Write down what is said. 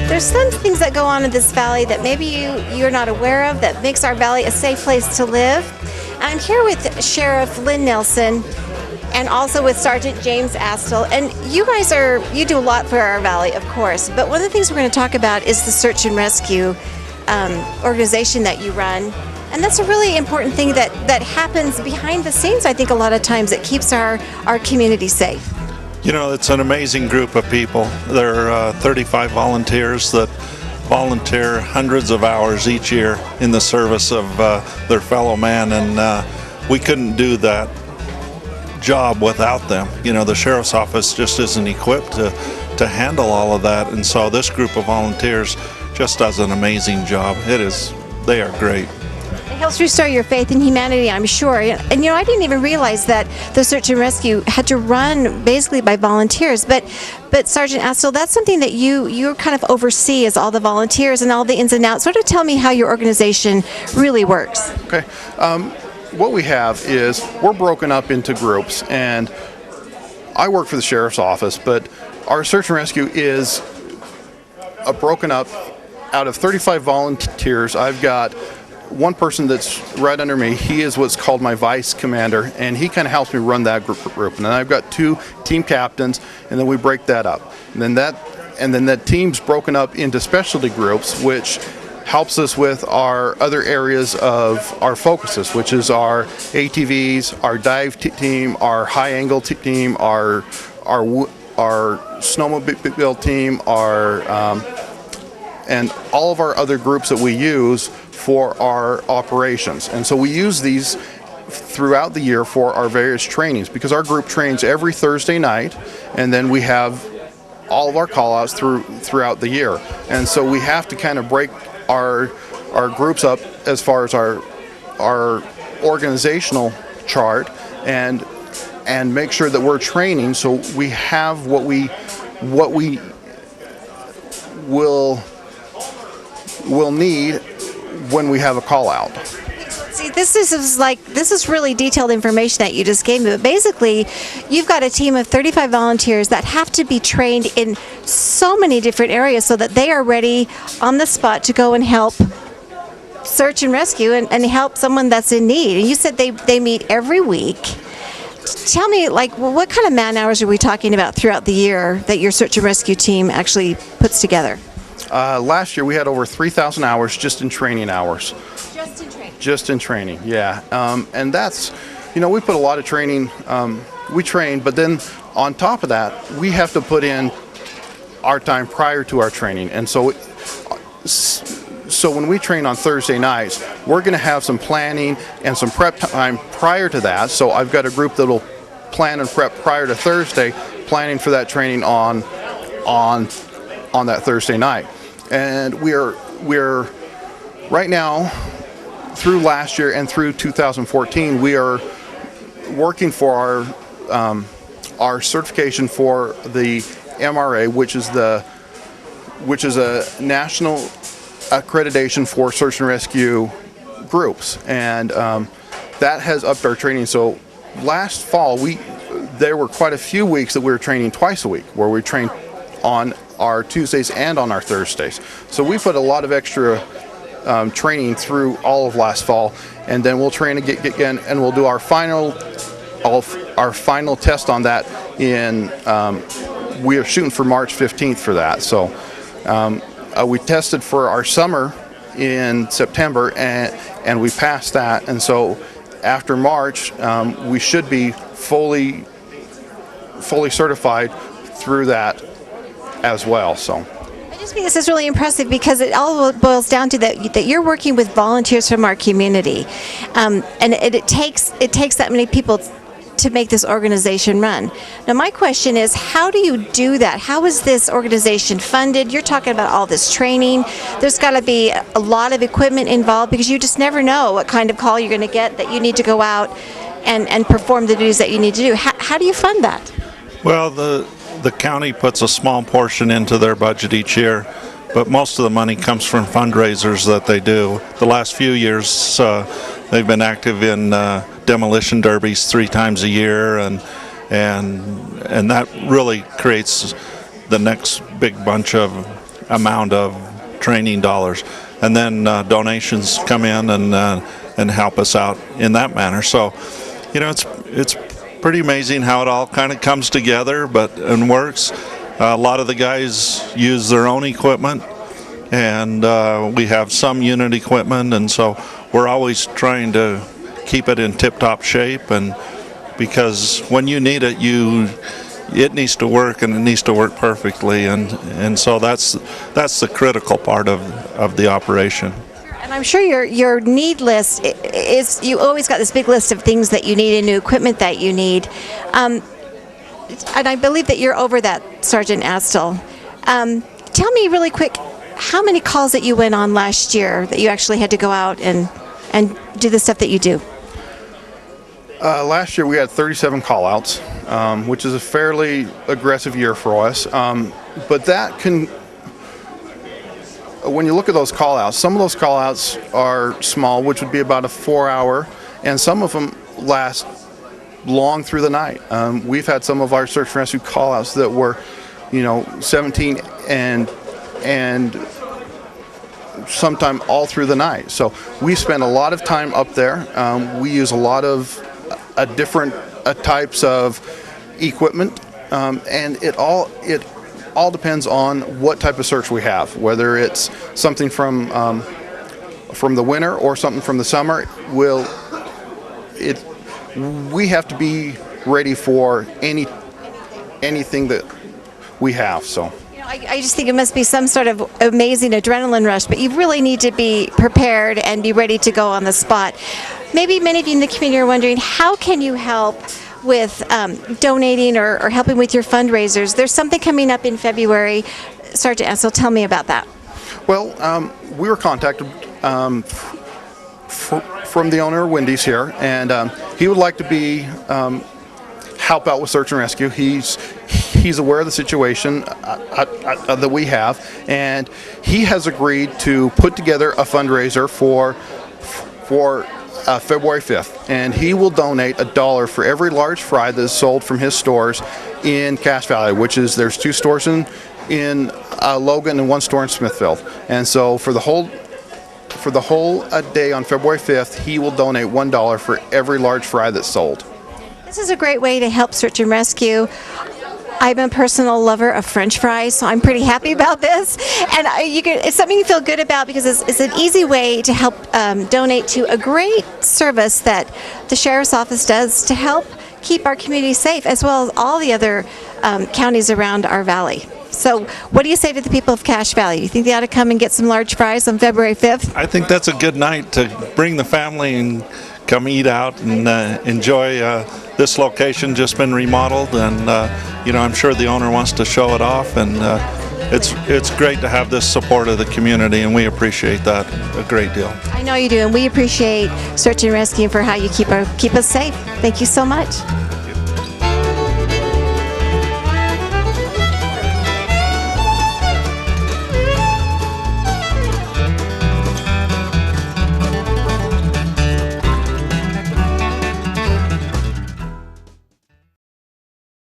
There's some things that go on in this valley that maybe you're not aware of that makes our valley a safe place to live. I'm here with Sheriff Lynn Nelson and also with Sergeant James Astle. And you do a lot for our valley, of course, but one of the things we're going to talk about is the search and rescue organization that you run. And that's a really important thing that happens behind the scenes, I think, a lot of times that keeps our community safe. You know, it's an amazing group of people. There are 35 volunteers that volunteer hundreds of hours each year in the service of their fellow man, and we couldn't do that job without them. You know, the sheriff's office just isn't equipped to handle all of that, and so this group of volunteers just does an amazing job. They are great. It helps restore your faith in humanity, I'm sure. And I didn't even realize that the search and rescue had to run basically by volunteers. But Sergeant Astle, that's something that you kind of oversee as all the volunteers and all the ins and outs. Sort of tell me how your organization really works. Okay. What we have is we're broken up into groups, and I work for the sheriff's office, but our search and rescue is broken up out of 35 volunteers. I've got one person that's right under me. He is what's called my vice commander, and he kind of helps me run that group. And then I've got 2 team captains, and then we break that up. And then that team's broken up into specialty groups, which helps us with our other areas of our focuses, which is our ATVs, our dive team, our high angle team, our snowmobile team, and all of our other groups that we use for our operations. And so we use these throughout the year for our various trainings, because our group trains every Thursday night, and then we have all of our call-outs throughout the year. And so we have to kind of break our groups up as far as our organizational chart and make sure that we're training so we have what we will need when we have a call out. See, this is really detailed information that you just gave me, but basically you've got a team of 35 volunteers that have to be trained in so many different areas so that they are ready on the spot to go and help search and rescue and help someone that's in need. And you said they meet every week. Tell me, what kind of man hours are we talking about throughout the year that your search and rescue team actually puts together? Last year we had over 3,000 hours just in training hours. Just in training? Just in training, yeah. And that's, we put a lot of training, we train, but then on top of that, we have to put in our time prior to our training. And so when we train on Thursday nights, we're going to have some planning and some prep time prior to that. So I've got a group that will plan and prep prior to Thursday, planning for that training on that Thursday night. And we're right now, through last year and through 2014, we are working for our certification for the MRA, which is a national accreditation for search and rescue groups, and that has upped our training. So last fall, there were quite a few weeks that we were training twice a week, where we trained on our Tuesdays and on our Thursdays. So we put a lot of extra training through all of last fall, and then we'll train again, and we'll do our final test on that we are shooting for March 15th for that. So we tested for our summer in September, and we passed that, and so after March we should be fully certified through that as well. So I just think this is really impressive because it all boils down to that you're working with volunteers from our community, and it takes that many people to make this organization run. Now my question is, how do you do that? How is this organization funded? You're talking about all this training. There's got to be a lot of equipment involved, because you just never know what kind of call you're going to get that you need to go out and perform the duties that you need to do. How do you fund that? Well, the county puts a small portion into their budget each year, but most of the money comes from fundraisers that they do. The last few years they've been active in demolition derbies 3 times a year, and and that really creates the next big bunch of amount of training dollars, and then donations come in and help us out in that manner. So, it's pretty amazing how it all kind of comes together, and works. A lot of the guys use their own equipment, and we have some unit equipment, and so we're always trying to keep it in tip-top shape, and because when you need it, it needs to work, and it needs to work perfectly, and so that's the critical part of the operation. And I'm sure your need list is, you always got this big list of things that you need and new equipment that you need. And I believe that you're over that, Sergeant Astle. Tell me really quick, how many calls that you went on last year that you actually had to go out and do the stuff that you do? Last year we had 37 call-outs, which is a fairly aggressive year for us. But that can, when you look at those call-outs, some of those call-outs are small, which would be about a 4-hour, and some of them last long through the night. We've had some of our search and rescue call-outs that were, 17 and sometime all through the night. So we spend a lot of time up there. We use a lot of different types of equipment, and it all depends on what type of search we have, whether it's something from the winter or something from the summer. We have to be ready for anything that we have. So I just think it must be some sort of amazing adrenaline rush, but you really need to be prepared and be ready to go on the spot. Maybe many of you in the community are wondering, how can you help with donating or helping with your fundraisers? There's something coming up in February. Sergeant Astle, tell me about that. Well, we were contacted from the owner of Wendy's here, and he would like to help out with search and rescue. He's aware of the situation that we have, and he has agreed to put together a fundraiser for February 5th, and he will donate $1 for every large fry that is sold from his stores in Cache Valley, which is, there's 2 stores in Logan and 1 store in Smithfield. And so for the whole day on February 5th, he will donate $1 for every large fry that's sold. This is a great way to help search and rescue. I'm a personal lover of French fries, so I'm pretty happy about this. And it's something you feel good about, because it's an easy way to help donate to a great service that the Sheriff's Office does to help keep our community safe, as well as all the other counties around our valley. So what do you say to the people of Cache Valley? You think they ought to come and get some large fries on February 5th? I think that's a good night to bring the family and come eat out and enjoy this location. Just been remodeled, and I'm sure the owner wants to show it off, and it's great to have this support of the community, and we appreciate that a great deal. I know you do, and we appreciate Search and Rescue for how you keep us safe. Thank you so much.